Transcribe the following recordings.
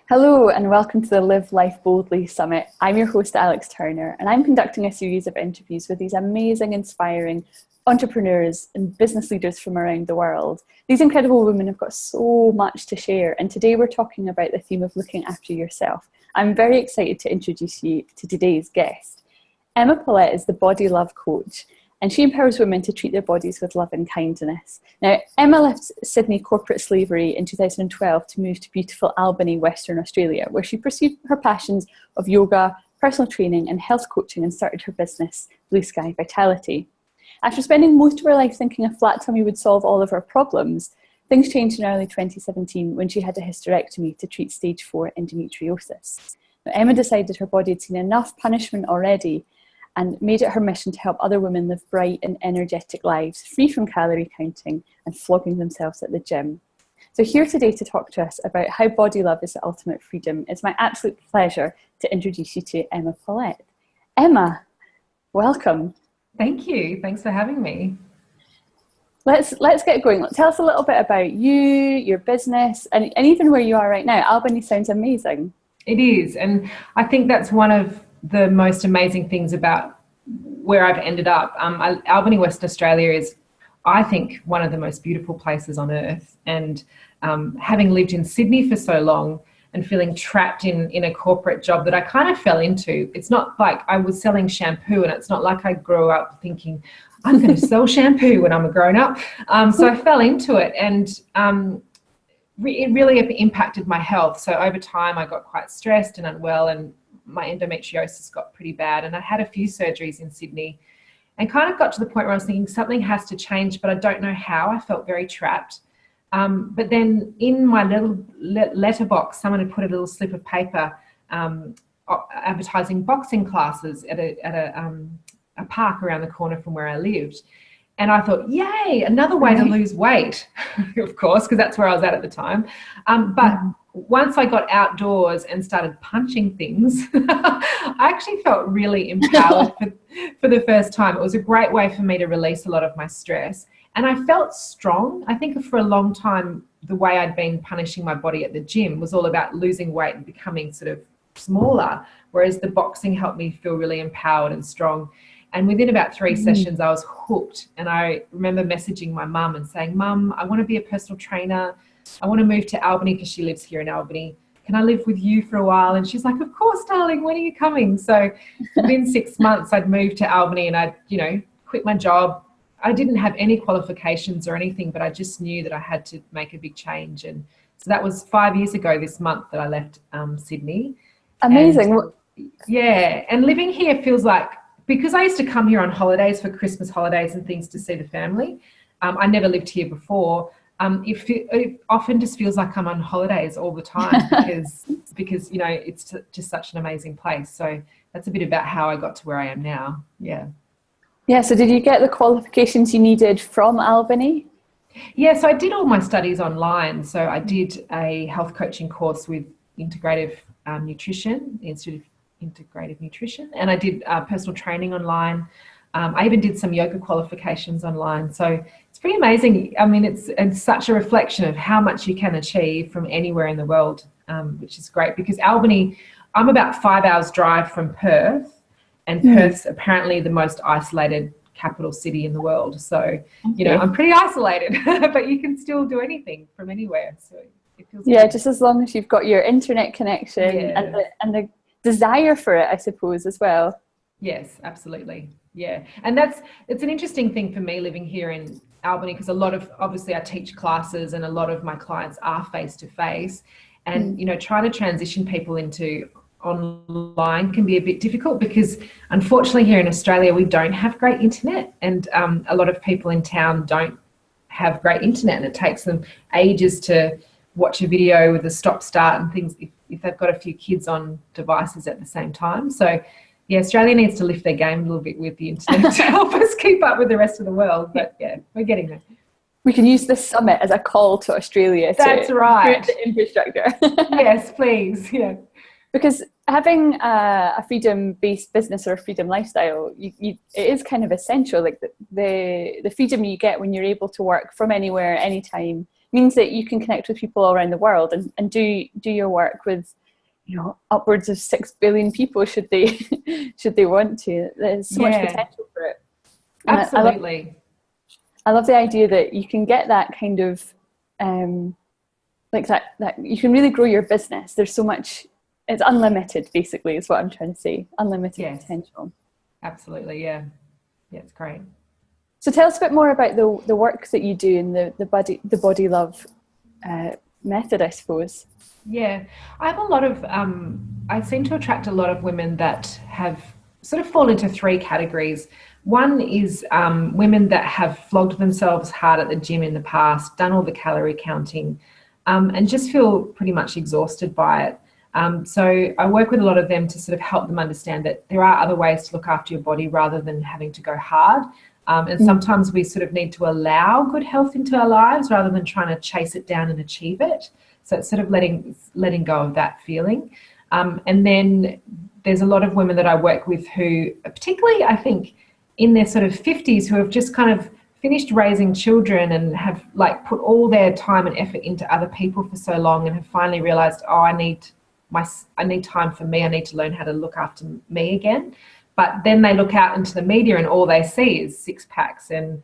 Hello and welcome to the Live Life Boldly Summit. I'm your host, Alex Turner, and I'm conducting a series of interviews with these amazing, inspiring entrepreneurs and business leaders from around the world. These incredible women have got so much to share, and today we're talking about the theme of looking after yourself. I'm very excited to introduce you to today's guest. Emma Paulette is the Body Love Coach, and she empowers women to treat their bodies with love and kindness. Now, Emma left Sydney corporate slavery in 2012 to move to beautiful Albany, Western Australia, where she pursued her passions of yoga, personal training and health coaching and started her business, Blue Sky Vitality. After spending most of her life thinking a flat tummy would solve all of her problems, things changed in early 2017 when she had a hysterectomy to treat stage 4 endometriosis. Now, Emma decided her body had seen enough punishment already and made it her mission to help other women live bright and energetic lives, free from calorie counting and flogging themselves at the gym. So here today to talk to us about how body love is the ultimate freedom, it's my absolute pleasure to introduce you to Emma Paulette. Emma, welcome. Thank you. Thanks for having me. Let's get going. Tell us a little bit about you, your business, and even where you are right now. Albany sounds amazing. It is. And I think that's one of the most amazing things about where I've ended up. Albany, Western Australia is, I think, one of the most beautiful places on earth. And having lived in Sydney for so long and feeling trapped in a corporate job that I kind of fell into, it's not like I was selling shampoo, and it's not like I grew up thinking, I'm going to sell shampoo when I'm a grown up. So I fell into it, and it really impacted my health. So over time, I got quite stressed and unwell, and my endometriosis got pretty bad, and I had a few surgeries in Sydney and kind of got to the point where I was thinking something has to change, but I don't know how. I felt very trapped. But then in my little letterbox, someone had put a little slip of paper advertising boxing classes at a park around the corner from where I lived. And I thought, yay, another way to lose weight, of course, because that's where I was at the time. But once I got outdoors and started punching things, I actually felt really empowered for the first time. It was a great way for me to release a lot of my stress. And I felt strong. I think for a long time, the way I'd been punishing my body at the gym was all about losing weight and becoming sort of smaller, whereas the boxing helped me feel really empowered and strong. And within about 3 sessions, I was hooked. And I remember messaging my mum and saying, Mum, I want to be a personal trainer. I want to move to Albany because she lives here in Albany. Can I live with you for a while? And she's like, of course, darling, when are you coming? So within 6 months, I'd moved to Albany and I'd, quit my job. I didn't have any qualifications or anything, but I just knew that I had to make a big change. And so that was 5 years ago this month that I left Sydney. Amazing. And living here feels like, because I used to come here on holidays for Christmas holidays and things to see the family. I never lived here before. It often just feels like I'm on holidays all the time because it's just such an amazing place. So that's a bit about how I got to where I am now. Yeah. Yeah. So did you get the qualifications you needed from Albany? Yeah. So I did all my studies online. So I did a health coaching course with Integrative Nutrition, the Institute of Integrative Nutrition, and I did personal training online. I even did some yoga qualifications online. So it's pretty amazing. I mean, it's such a reflection of how much you can achieve from anywhere in the world, which is great because Albany, I'm about 5 hours drive from Perth, and Perth's apparently the most isolated capital city in the world. So, I'm pretty isolated, but you can still do anything from anywhere. So it feels good. Just as long as you've got your internet connection and the desire for it, I suppose, as well. Yes, absolutely. Yeah. And it's an interesting thing for me living here in Albany because obviously I teach classes and a lot of my clients are face-to-face and, trying to transition people into online can be a bit difficult because unfortunately here in Australia, we don't have great internet and a lot of people in town don't have great internet and it takes them ages to watch a video with a stop start and things if they've got a few kids on devices at the same time. So yeah, Australia needs to lift their game a little bit with the internet to help us keep up with the rest of the world. But yeah, we're getting there. We can use this summit as a call to Australia. That's right. The infrastructure. Yes, please. Yeah. Because having a freedom-based business or a freedom lifestyle, it is kind of essential. Like the freedom you get when you're able to work from anywhere, anytime, means that you can connect with people all around the world and do your work with, you know, upwards of 6 billion people should they should they want to. There's so much potential for it. And absolutely. I love the idea that you can get that kind of like that you can really grow your business. There's so much, it's unlimited basically is what I'm trying to say. Unlimited potential. Absolutely, yeah. Yeah, it's great. So tell us a bit more about the work that you do in the Body Love method, I suppose. Yeah, I have a lot of, I seem to attract a lot of women that have sort of fall into 3 categories. One is women that have flogged themselves hard at the gym in the past, done all the calorie counting, and just feel pretty much exhausted by it. So I work with a lot of them to sort of help them understand that there are other ways to look after your body rather than having to go hard. And sometimes we sort of need to allow good health into our lives rather than trying to chase it down and achieve it. So it's sort of letting go of that feeling. And then there's a lot of women that I work with who, particularly I think in their sort of 50s, who have just kind of finished raising children and have like put all their time and effort into other people for so long and have finally realized, oh, I need time for me. I need to learn how to look after me again. But then they look out into the media and all they see is 6-packs and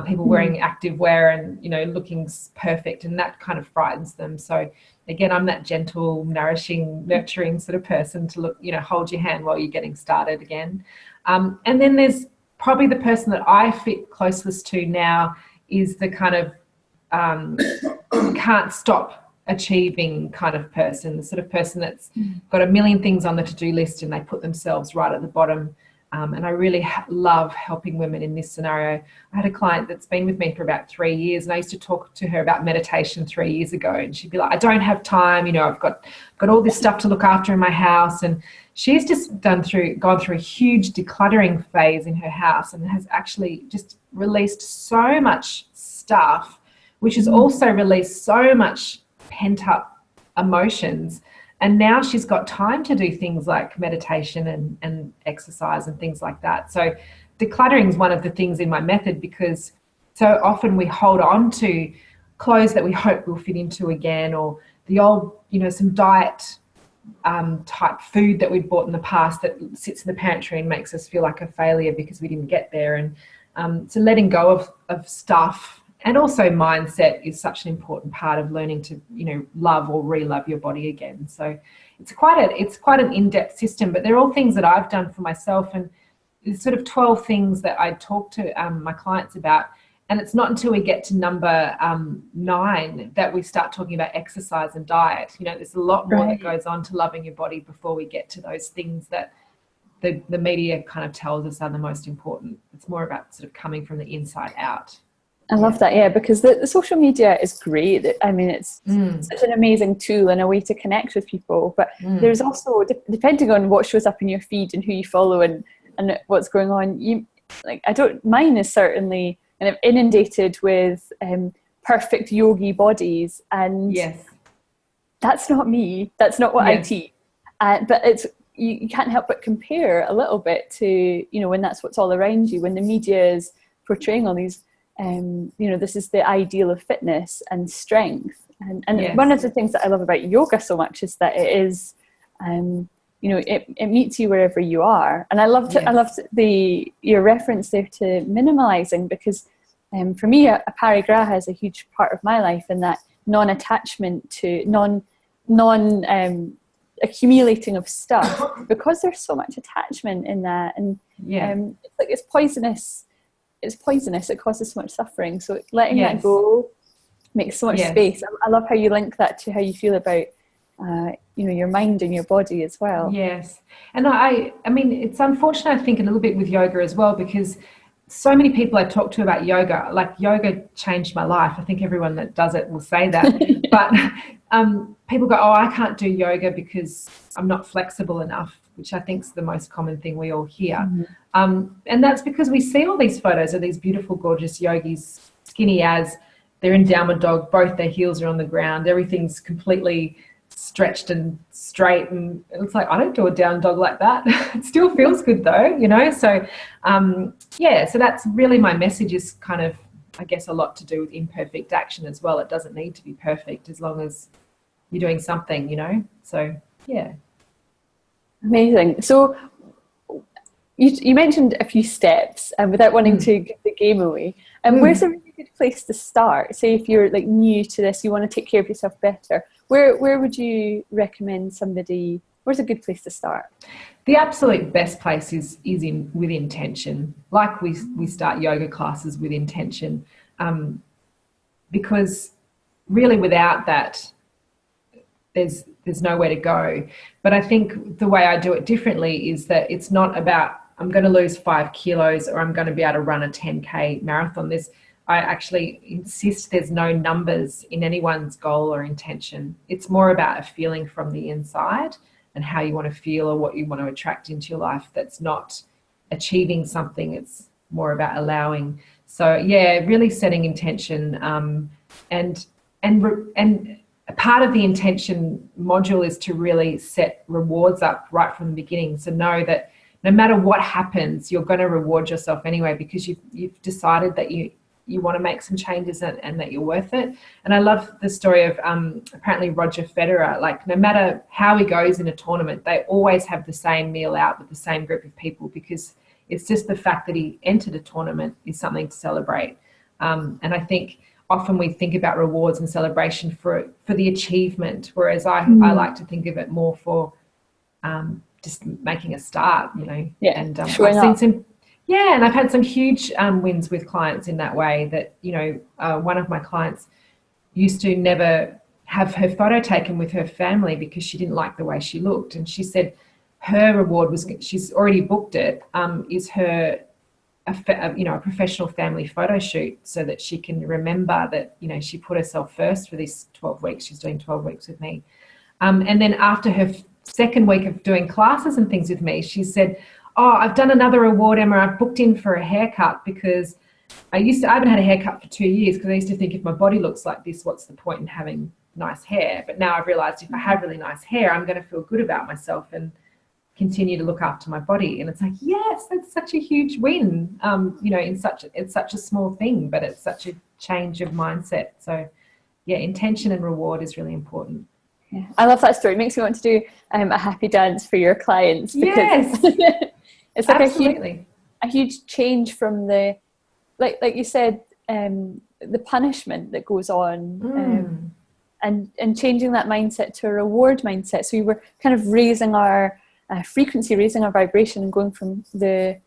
people wearing active wear and, you know, looking perfect, and that kind of frightens them. So again, I'm that gentle, nourishing, nurturing sort of person to look, you know, hold your hand while you're getting started again. And then there's probably the person that I fit closest to now is the kind of can't stop achieving kind of person, the sort of person that's got a million things on the to-do list and they put themselves right at the bottom. And I really love helping women in this scenario. I had a client that's been with me for about 3 years, and I used to talk to her about meditation 3 years ago, and she'd be like, I don't have time, you know, I've got all this stuff to look after in my house. And she's just gone through a huge decluttering phase in her house and has actually just released so much stuff, which has also released so much pent up emotions. And now she's got time to do things like meditation and exercise and things like that. So decluttering is one of the things in my method, because so often we hold on to clothes that we hope we'll fit into again, or the old, you know, some diet type food that we'd bought in the past that sits in the pantry and makes us feel like a failure because we didn't get there. And so letting go of stuff. And also mindset is such an important part of learning to, you know, love or re-love your body again. So it's quite an in-depth system, but they're all things that I've done for myself. And there's sort of 12 things that I talk to my clients about. And it's not until we get to number 9 that we start talking about exercise and diet. You know, there's a lot more that goes on to loving your body before we get to those things that the media kind of tells us are the most important. It's more about sort of coming from the inside out. I love that, yeah, because the social media is great. I mean, it's such an amazing tool and a way to connect with people. But there's also, depending on what shows up in your feed and who you follow and what's going on, mine is certainly kind of inundated with perfect yogi bodies, and that's not me. That's not what I teach. But it's you can't help but compare a little bit to, you know, when that's what's all around you, when the media is portraying all these. You know, this is the ideal of fitness and strength. And one of the things that I love about yoga so much is that it is, you know, it meets you wherever you are. And I loved your reference there to minimalizing, because for me, a parigraha is a huge part of my life, and that non-attachment to accumulating of stuff, because there's so much attachment in that. And it's like it's poisonous. It causes so much suffering. So letting that go makes so much space. I love how you link that to how you feel about, you know, your mind and your body as well. Yes. And I mean, it's unfortunate, I think, a little bit with yoga as well, because so many people I talk to about yoga, like yoga changed my life. I think everyone that does it will say that. But people go, oh, I can't do yoga because I'm not flexible enough, which I think is the most common thing we all hear. And that's because we see all these photos of these beautiful, gorgeous yogis, skinny as, they're in downward dog, both their heels are on the ground, everything's completely stretched and straight, and it's like, I don't do a down dog like that. It still feels good though, you know. So so that's really my message, is kind of I guess, a lot to do with imperfect action as well. It doesn't need to be perfect as long as you're doing something, you know? So, yeah. Amazing. So you mentioned a few steps, and without wanting to give the game away, where's a really good place to start? Say if you're like new to this, you want to take care of yourself better. Where would you recommend somebody? Where's a good place to start? The absolute best place is with intention. Like we start yoga classes with intention, because really without that, there's nowhere to go. But I think the way I do it differently is that it's not about I'm going to lose 5 kilos or I'm going to be able to run a 10K marathon. I actually insist there's no numbers in anyone's goal or intention. It's more about a feeling from the inside and how you want to feel or what you want to attract into your life. That's not achieving something. It's more about allowing. So yeah, really setting intention, and part of the intention module is to really set rewards up right from the beginning. So know that no matter what happens, you're going to reward yourself anyway, because you've decided that you want to make some changes and that you're worth it. And I love the story of apparently Roger Federer. Like, no matter how he goes in a tournament, they always have the same meal out with the same group of people, because it's just the fact that he entered a tournament is something to celebrate. And I think often we think about rewards and celebration for the achievement, whereas I like to think of it more for just making a start, you know. Yeah, and I've seen some. Yeah, and I've had some huge wins with clients in that way. That, you know, one of my clients used to never have her photo taken with her family because she didn't like the way she looked, and she said her reward was, she's already booked it, is her a professional family photo shoot, so that she can remember that, you know, she put herself first for these 12 weeks. She's doing 12 weeks with me, and then after her second week of doing classes and things with me, she said, oh, I've done another reward, Emma. I've booked in for a haircut, because I haven't had a haircut for 2 years, because I used to think if my body looks like this, what's the point in having nice hair? But now I've realized if I have really nice hair, I'm going to feel good about myself and continue to look after my body. And it's like, yes, that's such a huge win. You know, it's such a small thing, but it's such a change of mindset. So yeah, intention and reward is really important. Yeah, I love that story. It makes me want to do a happy dance for your clients, because yes. It's like absolutely a huge change from the, like you said, the punishment that goes on, and changing that mindset to a reward mindset. So we were kind of raising our frequency, raising our vibration, and going from the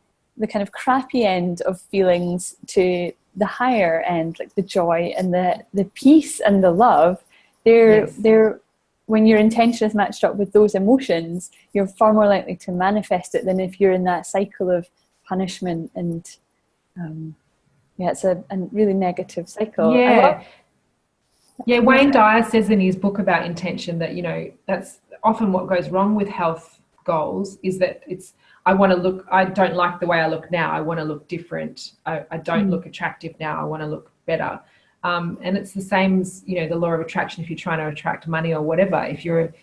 kind of crappy end of feelings to the higher end, like the joy and the peace and the love. They're when your intention is matched up with those emotions, you're far more likely to manifest it than if you're in that cycle of punishment and it's a really negative cycle. Wayne Dyer says in his book about intention that, you know, that's often what goes wrong with health goals, is that it's, I don't like the way I look now, I want to look different, I don't look attractive now, I want to look better. And it's the same as, you know, the law of attraction. If you're trying to attract money or whatever, if you're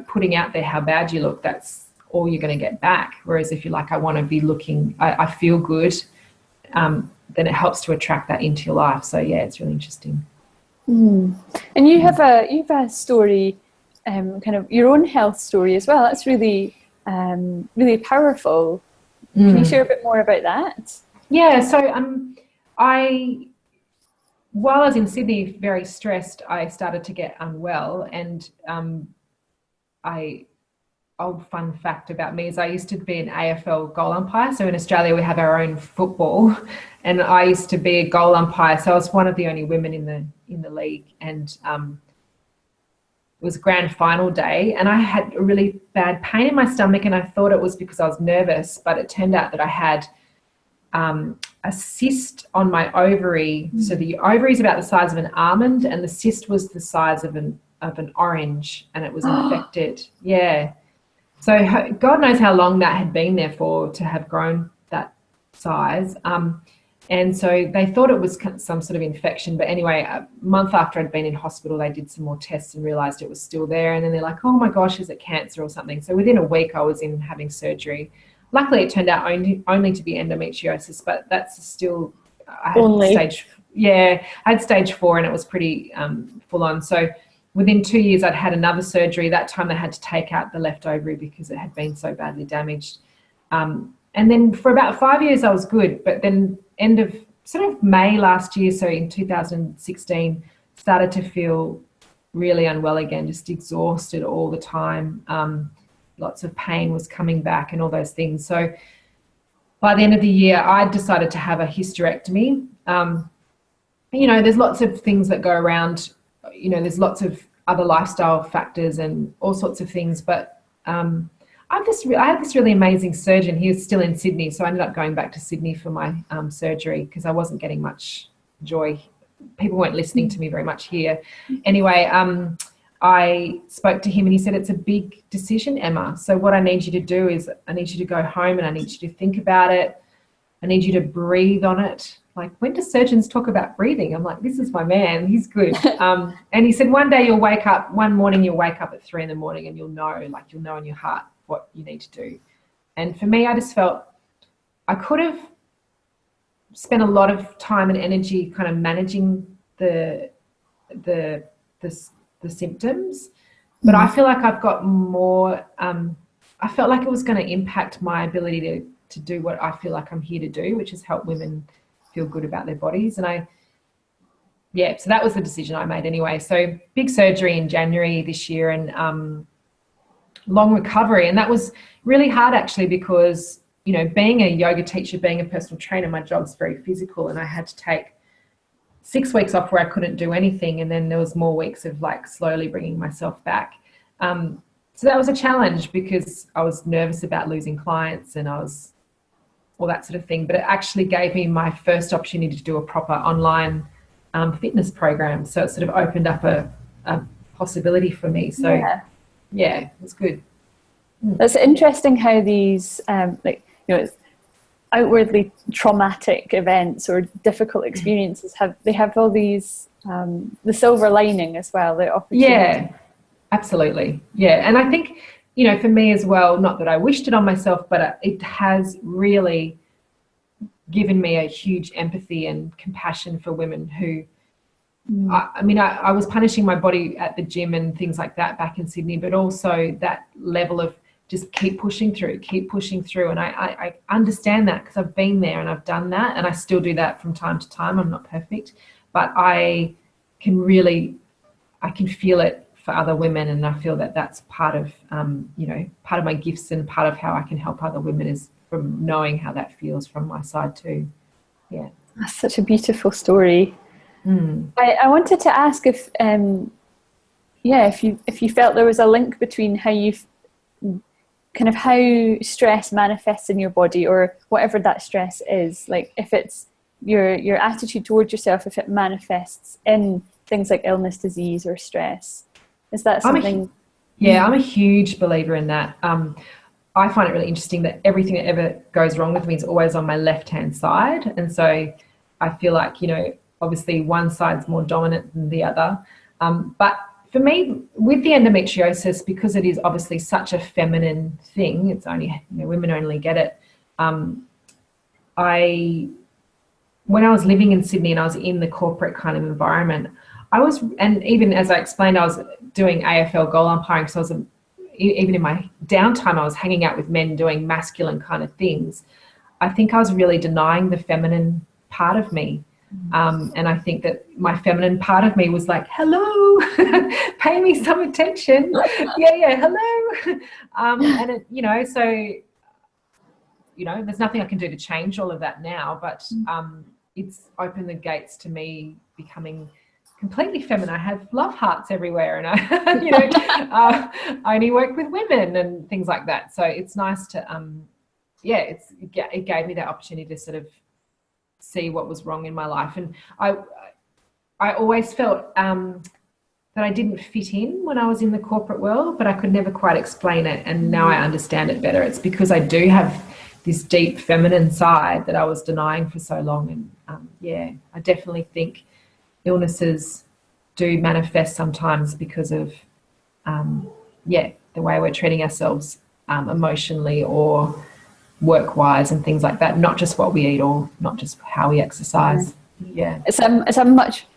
putting out there how bad you look, that's all you're going to get back. Whereas if you're like, I want to be looking, I feel good, then it helps to attract that into your life. So yeah, it's really interesting. And you have a story, kind of your own health story as well. That's really really powerful. Can you share a bit more about that? Yeah. So while I was in Sydney, very stressed, I started to get unwell, and old fun fact about me is I used to be an AFL goal umpire. So in Australia, we have our own football, and I used to be a goal umpire. So I was one of the only women in the league, and it was grand final day, and I had a really bad pain in my stomach, and I thought it was because I was nervous, but it turned out that I had a cyst on my ovary. So the ovary is about the size of an almond, and the cyst was the size of an orange, and it was infected. Yeah. So God knows how long that had been there for, to have grown that size. And so they thought it was some sort of infection. But anyway, a month after I'd been in hospital, they did some more tests and realized it was still there. And then they're like, oh my gosh, is it cancer or something? So within a week I was in having surgery. Luckily, it turned out only to be endometriosis, but that's still I had Only. I had stage 4 and it was pretty full on. So within 2 years, I'd had another surgery. That time they had to take out the left ovary because it had been so badly damaged. And then for about 5 years, I was good. But then end of sort of May last year, so in 2016, started to feel really unwell again, just exhausted all the time. Lots of pain was coming back and all those things. So by the end of the year, I decided to have a hysterectomy. There's lots of things that go around. There's lots of other lifestyle factors and all sorts of things. But I had this really amazing surgeon. He was still in Sydney, so I ended up going back to Sydney for my surgery because I wasn't getting much joy. People weren't listening to me very much here. Anyway, I spoke to him and he said, it's a big decision, Emma. So what I need you to do is I need you to go home and I need you to think about it. I need you to breathe on it. Like, when do surgeons talk about breathing? I'm like, this is my man. He's good. And he said, one morning you'll wake up at 3 a.m. and you'll know in your heart what you need to do. And for me, I just felt I could have spent a lot of time and energy kind of managing the symptoms, but I feel like I've got more. I felt like it was going to impact my ability to do what I feel like I'm here to do, which is help women feel good about their bodies. And so that was the decision I made anyway. So big surgery in January this year and long recovery. And that was really hard actually because, being a yoga teacher, being a personal trainer, my job's very physical and I had to take 6 weeks off where I couldn't do anything. And then there was more weeks of like slowly bringing myself back. So that was a challenge because I was nervous about losing clients and I was all that sort of thing. But it actually gave me my first opportunity to do a proper online fitness program. So it sort of opened up a possibility for me. So yeah, it was good. That's interesting how these outwardly traumatic events or difficult experiences have all these the silver lining as well, the opportunity. Yeah, absolutely. Yeah. And I think, for me as well, not that I wished it on myself, but it has really given me a huge empathy and compassion for women who, I was punishing my body at the gym and things like that back in Sydney, but also that level of just keep pushing through. And I understand that because I've been there and I've done that and I still do that from time to time. I'm not perfect, but I can feel it for other women. And I feel that that's part of my gifts and part of how I can help other women is from knowing how that feels from my side too. Yeah. That's such a beautiful story. I wanted to ask if you felt there was a link between how stress manifests in your body or whatever that stress is, like if it's your attitude towards yourself, if it manifests in things like illness, disease or stress. Is that something? I'm a huge believer in that. I find it really interesting that everything that ever goes wrong with me is always on my left-hand side. And so I feel like, obviously one side's more dominant than the other. But for me, with the endometriosis, because it is obviously such a feminine thing, it's only, women only get it. When I was living in Sydney and I was in the corporate kind of environment, and even as I explained, I was doing AFL goal umpiring. So even in my downtime, I was hanging out with men doing masculine kind of things. I think I was really denying the feminine part of me. And I think that my feminine part of me was like, hello, pay me some attention. Yeah, hello. And it, so, there's nothing I can do to change all of that now, but it's opened the gates to me becoming completely feminine. I have love hearts everywhere and I only work with women and things like that. So it's nice to, it gave me that opportunity to sort of see what was wrong in my life. And I always felt that I didn't fit in when I was in the corporate world, but I could never quite explain it. And now I understand it better. It's because I do have this deep feminine side that I was denying for so long. And I definitely think illnesses do manifest sometimes because of, the way we're treating ourselves emotionally or work-wise and things like that, not just what we eat or not just how we exercise. Yeah. It's a much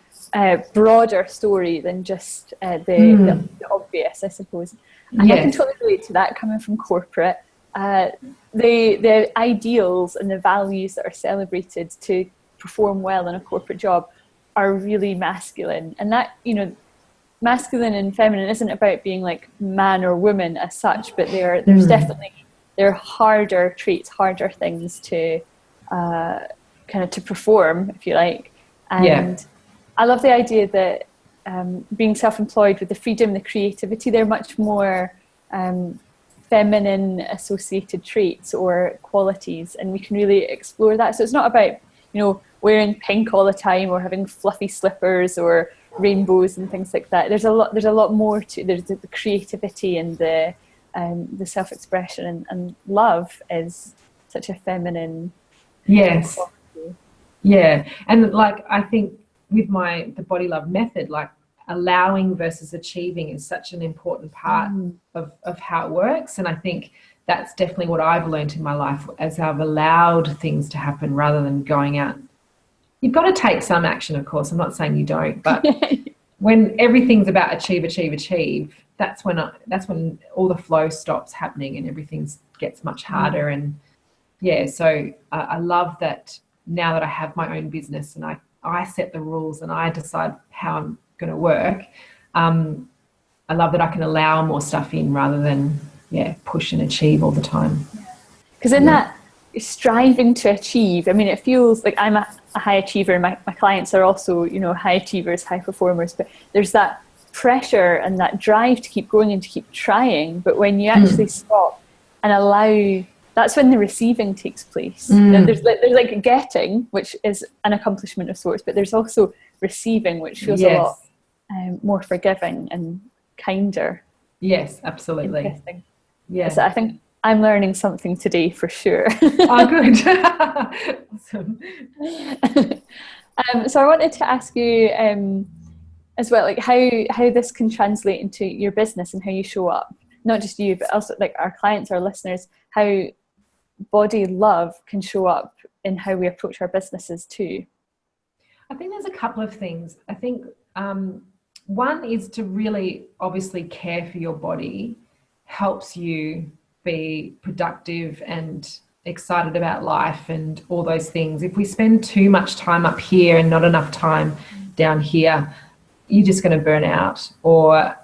broader story than just the obvious, I suppose. And I can totally relate to that coming from corporate. The ideals and the values that are celebrated to perform well in a corporate job are really masculine. And that, you know, masculine and feminine isn't about being like man or woman as such, but there's definitely, there are harder traits, harder things to kind of to perform, if you like. And I love the idea that being self-employed with the freedom, the creativity, they're much more feminine associated traits or qualities, and we can really explore that. So it's not about, you know, wearing pink all the time or having fluffy slippers or rainbows and things like that. There's a lot more to, there's the creativity and the self-expression, and love is such a feminine quality. Yeah. And like, I think with the Body Love method, like allowing versus achieving is such an important part of how it works. And I think that's definitely what I've learned in my life as I've allowed things to happen rather than going out. You've got to take some action, of course. I'm not saying you don't, but when everything's about achieve, that's when all the flow stops happening and everything gets much harder. And so I love that now that I have my own business and I set the rules and I decide how I'm going to work. I love that I can allow more stuff in rather than push and achieve all the time. Because in that striving to achieve, I mean, it feels like I'm a high achiever, and my clients are also, you know, high achievers, high performers, but there's that pressure and that drive to keep going and to keep trying. But when you actually stop and allow, that's when the receiving takes place. You know, there's like getting, which is an accomplishment of sorts, but there's also receiving, which feels a lot more forgiving and kinder. Yes, absolutely. Interesting. Yeah. So I think I'm learning something today for sure. Oh, good. Awesome. So I wanted to ask you as well, like how this can translate into your business and how you show up. Not just you, but also like our clients, our listeners, how body love can show up in how we approach our businesses too. I think there's a couple of things. I think one is to really obviously care for your body helps you be productive and excited about life and all those things. If we spend too much time up here and not enough time down here, you're just going to burn out, or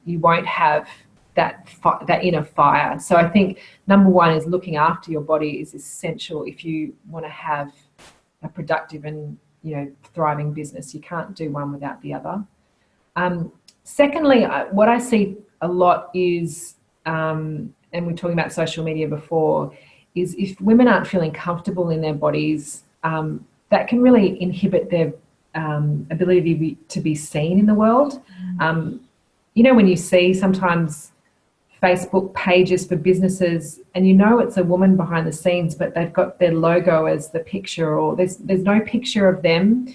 you won't have that inner fire. So I think number one is looking after your body is essential if you want to have a productive and, you know, thriving business. You can't do one without the other. Secondly, what I see a lot is, and we're talking about social media before, is if women aren't feeling comfortable in their bodies, that can really inhibit their ability to be seen in the world. You know, when you see sometimes Facebook pages for businesses and you know it's a woman behind the scenes, but they've got their logo as the picture, or there's no picture of them,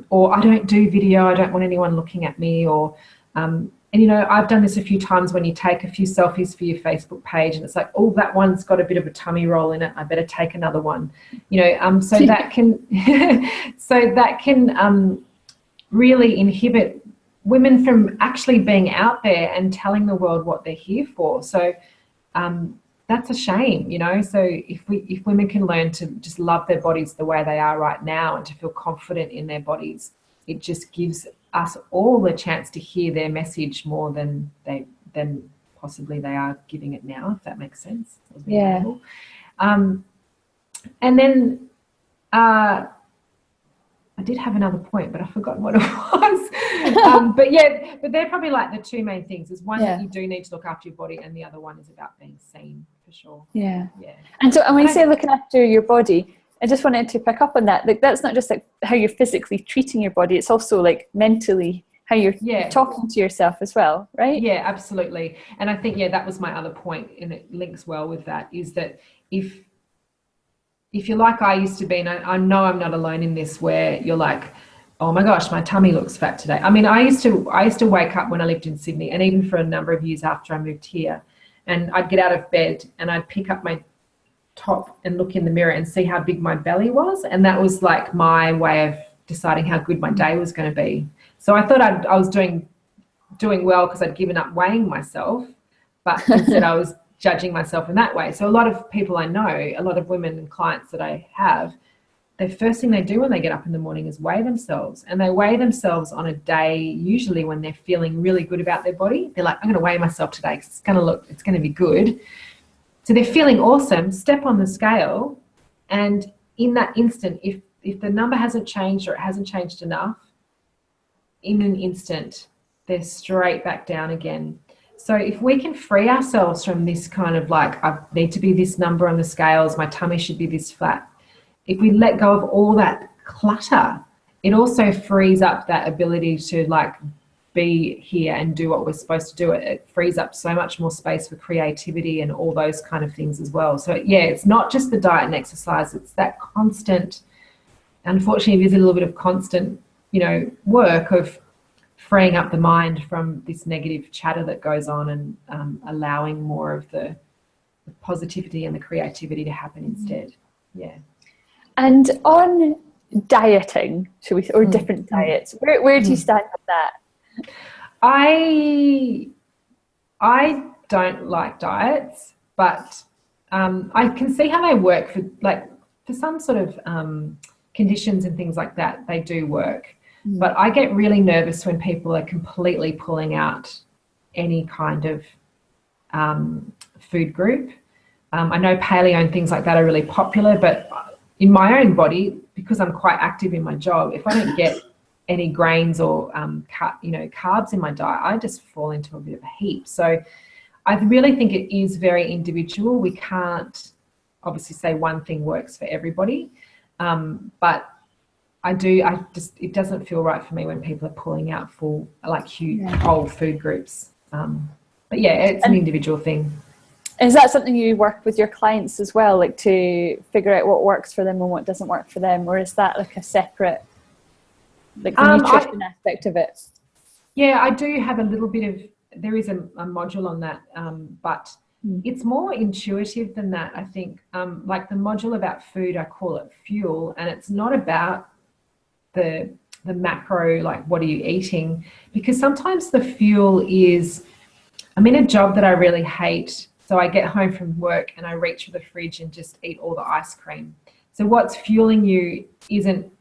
or I don't do video, I don't want anyone looking at me, or and, you know, I've done this a few times when you take a few selfies for your Facebook page and it's like, oh, that one's got a bit of a tummy roll in it, I better take another one. You know, so that can really inhibit women from actually being out there and telling the world what they're here for. So that's a shame, you know. So if women can learn to just love their bodies the way they are right now and to feel confident in their bodies, it just gives us all the chance to hear their message more than possibly they are giving it now, if that makes sense. Yeah. And then I did have another point, but I forgot what it was. But they're probably like the two main things. Is one that you do need to look after your body, and the other one is about being seen, for sure. Yeah. And so, and when you say looking after your body, I just wanted to pick up on that. Like, that's not just like how you're physically treating your body; it's also like mentally how you're talking to yourself as well, right? Yeah, absolutely. And I think that was my other point, and it links well with that. Is that if you're like I used to be, and I know I'm not alone in this, where you're like, oh my gosh, my tummy looks fat today. I mean, I used to wake up when I lived in Sydney, and even for a number of years after I moved here, and I'd get out of bed and I'd pick up my top and look in the mirror and see how big my belly was. And that was like my way of deciding how good my day was going to be. So I thought I was doing well because I'd given up weighing myself, but instead I was judging myself in that way. So a lot of people I know, a lot of women and clients that I have, the first thing they do when they get up in the morning is weigh themselves. And they weigh themselves on a day usually when they're feeling really good about their body. They're like, I'm going to weigh myself today because it's going to be good. So they're feeling awesome, step on the scale, and in that instant, if the number hasn't changed or it hasn't changed enough, in an instant, they're straight back down again. So if we can free ourselves from this kind of like, I need to be this number on the scales, my tummy should be this flat. If we let go of all that clutter, it also frees up that ability to like be here and do what we're supposed to do. It frees up so much more space for creativity and all those kind of things as well. So yeah, it's not just the diet and exercise, it's that constant, unfortunately, there's a little bit of constant, work of freeing up the mind from this negative chatter that goes on and allowing more of the positivity and the creativity to happen instead. Yeah. And on dieting, or different diets, where do you stand on that? I don't like diets, but I can see how they work for some sort of conditions and things like that. They do work. But I get really nervous when people are completely pulling out any kind of food group. I know paleo and things like that are really popular, but in my own body, because I'm quite active in my job, if I don't get any grains or carbs in my diet, I just fall into a bit of a heap. So I really think it is very individual. We can't obviously say one thing works for everybody, but it doesn't feel right for me when people are pulling out full, like huge whole food groups. But yeah, it's an individual thing. Is that something you work with your clients as well, like to figure out what works for them and what doesn't work for them? Or is that like a separate, like the nutrition aspect of it? Yeah, I do have a little bit of, there is a module on that, but it's more intuitive than that, I think. Like the module about food, I call it fuel, and it's not about the macro, like what are you eating? Because sometimes the fuel is, I'm in a job that I really hate. So I get home from work and I reach for the fridge and just eat all the ice cream. So what's fueling you isn't,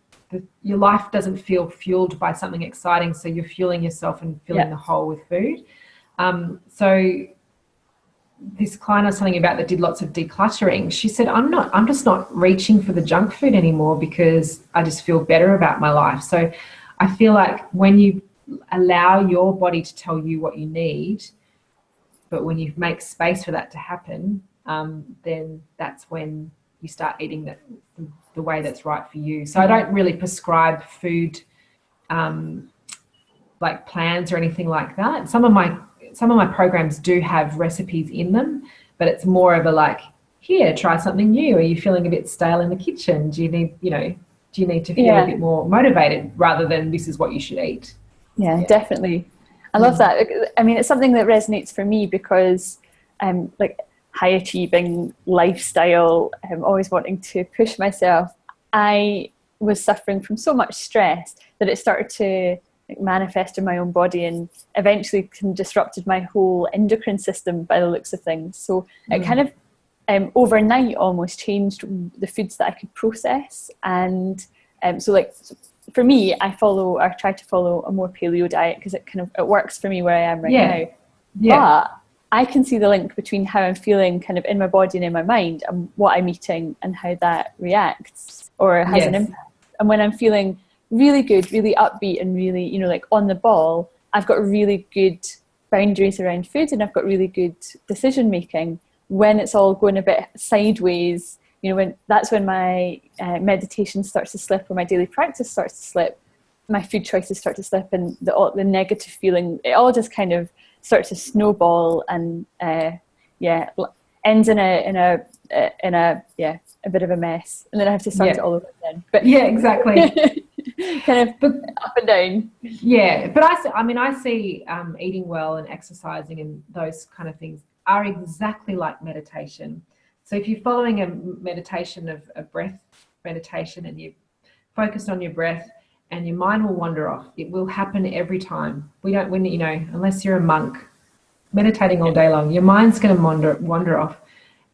your life doesn't feel fueled by something exciting. So you're fueling yourself and filling the hole with food. So this client I was telling you about that did lots of decluttering, she said, I'm just not reaching for the junk food anymore because I just feel better about my life. So I feel like when you allow your body to tell you what you need, but when you make space for that to happen, then that's when you start eating the way that's right for you. So I don't really prescribe food like plans or anything like that. Some of my programs do have recipes in them, but it's more of a like, here, try something new. Are you feeling a bit stale in the kitchen? Do you need to feel a bit more motivated rather than this is what you should eat? Yeah. Definitely. I love that. I mean, it's something that resonates for me because I'm like high achieving lifestyle. I'm always wanting to push myself. I was suffering from so much stress that it started to manifest in my own body and eventually disrupted my whole endocrine system by the looks of things. So it kind of overnight almost changed the foods that I could process. And so like, for me, I try to follow a more paleo diet because it works for me where I am right now. Yeah. But I can see the link between how I'm feeling kind of in my body and in my mind and what I'm eating and how that reacts or has an impact. And when I'm feeling really good, really upbeat and really, like on the ball, I've got really good boundaries around food and I've got really good decision making. When it's all going a bit sideways, that's when my meditation starts to slip or my daily practice starts to slip, my food choices start to slip and the negative feeling, it all just kind of starts to snowball and ends in a bit of a mess. And then I have to start it all over again. But yeah, exactly. kind of up and down. Yeah, but I see eating well and exercising and those kind of things are exactly like meditation. So if you're following a meditation of a breath meditation and you're focused on your breath, and your mind will wander off. It will happen every time. Unless you're a monk meditating all day long, your mind's going to wander off,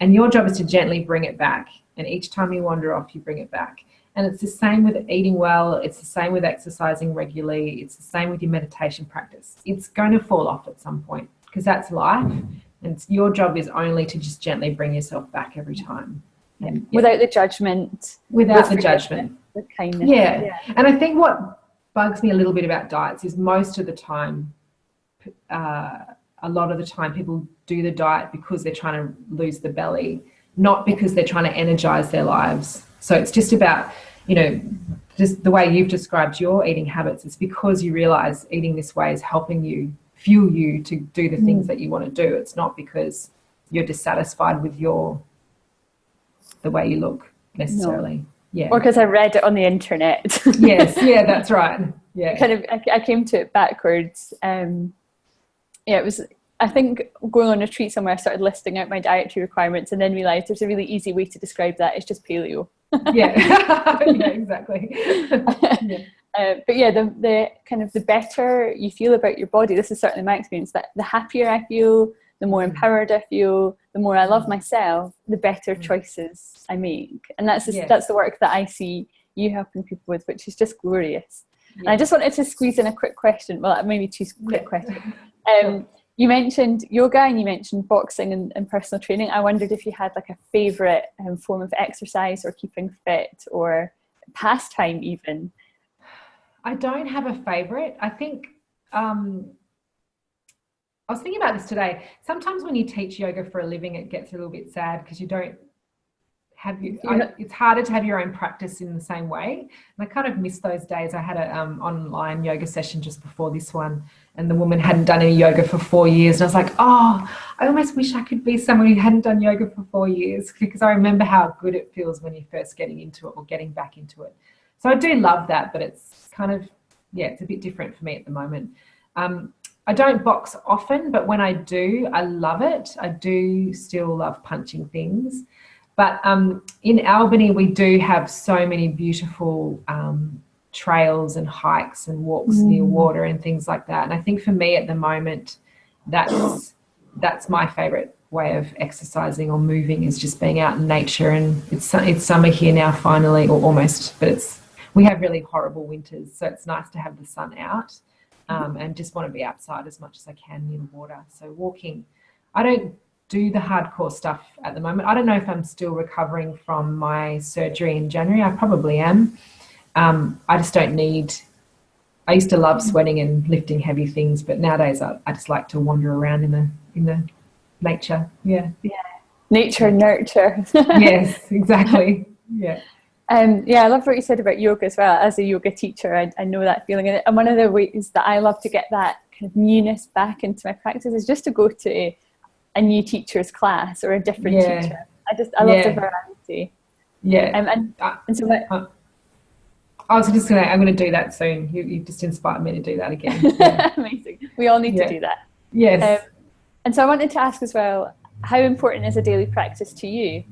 and your job is to gently bring it back. And each time you wander off, you bring it back. And it's the same with eating well. It's the same with exercising regularly. It's the same with your meditation practice. It's going to fall off at some point because that's life. And your job is only to just gently bring yourself back every time. And, without the judgment. Without the judgment. With kindness. Yeah. And I think what bugs me a little bit about diets is most of the time, a lot of the time people do the diet because they're trying to lose the belly, not because they're trying to energize their lives. So it's just about, just the way you've described your eating habits. It's because you realize eating this way is helping you, fuel you to do the things that you want to do. It's not because you're dissatisfied with the way you look necessarily. No. Yeah. Or because I read it on the internet. Yes. Yeah, that's right. Yeah. I came to it backwards. It was, I think, going on a retreat somewhere, I started listing out my dietary requirements and then realized there's a really easy way to describe that. It's just paleo. Yeah. Yeah, exactly. Yeah. But yeah, the kind of the better you feel about your body, this is certainly my experience, that the happier I feel, the more empowered I feel, the more I love myself, the better choices I make. And that's the work that I see you helping people with, which is just glorious. Yeah. And I just wanted to squeeze in a quick question. Well, maybe two quick questions. You mentioned yoga and you mentioned boxing and personal training. I wondered if you had like a favourite form of exercise or keeping fit or pastime even. I don't have a favourite. I think I was thinking about this today. Sometimes when you teach yoga for a living, it gets a little bit sad because you don't have it's harder to have your own practice in the same way. And I kind of miss those days. I had an online yoga session just before this one, and the woman hadn't done any yoga for 4 years. And I was like, I almost wish I could be someone who hadn't done yoga for 4 years, because I remember how good it feels when you're first getting into it or getting back into it. So I do love that, but it's kind of, it's a bit different for me at the moment. I don't box often, but when I do, I love it. I do still love punching things. But in Albany, we do have so many beautiful trails and hikes and walks near water and things like that. And I think for me at the moment, that's my favourite way of exercising or moving, is just being out in nature. And it's summer here now finally, or almost, but we have really horrible winters, so it's nice to have the sun out. And just want to be outside as much as I can near the water. So walking, I don't do the hardcore stuff at the moment. I don't know if I'm still recovering from my surgery in January. I probably am. I just don't need, I used to love sweating and lifting heavy things, but nowadays I just like to wander around in the nature. Yeah. Nature, nurture. Yes, exactly. Yeah. I love what you said about yoga as well. As a yoga teacher, I know that feeling. And one of the ways that I love to get that kind of newness back into my practice is just to go to a new teacher's class or a different teacher. I love the variety. Yeah. And so I was just I'm going to do that soon. You just inspired me to do that again. Yeah. Amazing. We all need to do that. Yes. And so I wanted to ask as well, how important is a daily practice to you?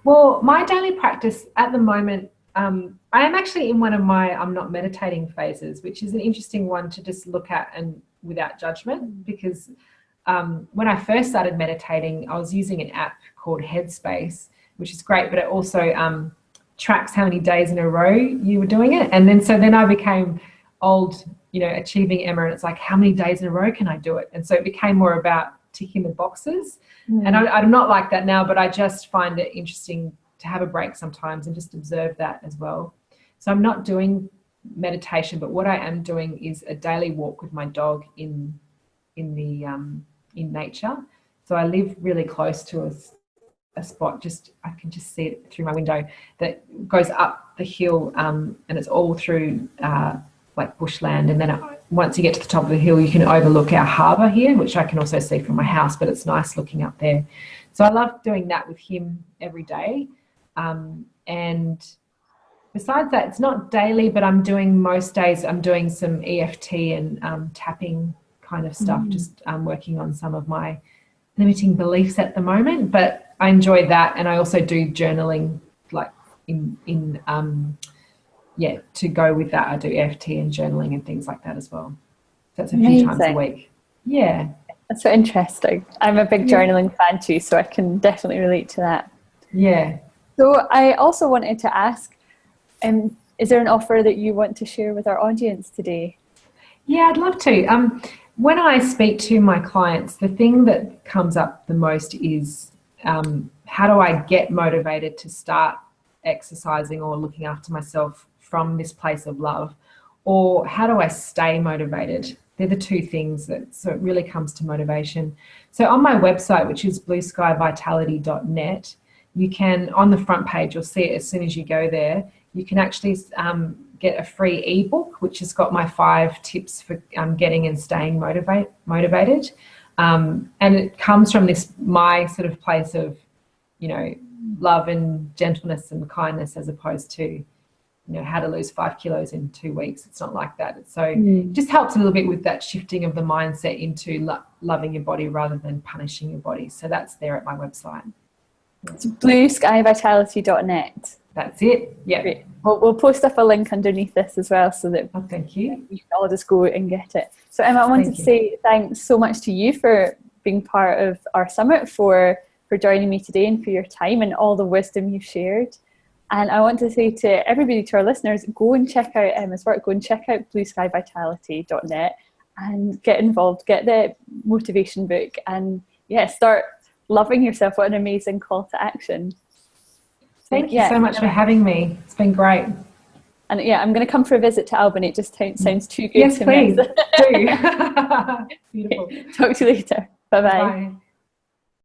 Well, my daily practice at the moment, I am actually in one of my I'm not meditating phases, which is an interesting one to just look at and without judgment, because when I first started meditating, I was using an app called Headspace, which is great, but it also tracks how many days in a row you were doing it. And then I became old, achieving Emma, and it's like, how many days in a row can I do it? And so it became more about ticking the boxes. And I'm not like that now, but I just find it interesting to have a break sometimes and just observe that as well. So I'm not doing meditation, but what I am doing is a daily walk with my dog in nature. So I live really close to a spot, I can just see it through my window, that goes up the hill, and it's all through like bushland, and then once you get to the top of the hill, you can overlook our harbour here, which I can also see from my house, but it's nice looking up there. So I love doing that with him every day. And besides that, it's not daily, but most days I'm doing some EFT and tapping kind of stuff, just working on some of my limiting beliefs at the moment. But I enjoy that, and I also do journaling, like to go with that. I do EFT and journaling and things like that as well. That's a few times a week. Yeah. That's so interesting. I'm a big journaling fan too, so I can definitely relate to that. Yeah. So I also wanted to ask, is there an offer that you want to share with our audience today? Yeah, I'd love to. When I speak to my clients, the thing that comes up the most is how do I get motivated to start exercising or looking after myself from this place of love? Or how do I stay motivated? They're the two things so it really comes to motivation. So on my website, which is blueskyvitality.net, you can, on the front page, you'll see it as soon as you go there, you can actually get a free ebook, which has got my 5 tips for getting and staying motivated. And it comes from my sort of place of, love and gentleness and kindness, as opposed to, how to lose 5 kilos in 2 weeks. It's not like that. So it just helps a little bit with that shifting of the mindset into loving your body rather than punishing your body. So that's there at my website. It's blueskyvitality.net. That's it. Yeah. Great. We'll post up a link underneath this as well, so that thank you. You can all just go and get it. So Emma, I wanted to say thanks so much to you for being part of our summit, for joining me today, and for your time and all the wisdom you've shared. And I want to say to everybody, to our listeners, go and check out Emma's work. Go and check out blueskyvitality.net and get involved. Get the motivation book and start loving yourself. What an amazing call to action. Thank you so much for having me. It's been great. And I'm going to come for a visit to Albany. It just sounds too good to me. Yes, please. Do. Beautiful. Talk to you later. Bye-bye. Bye.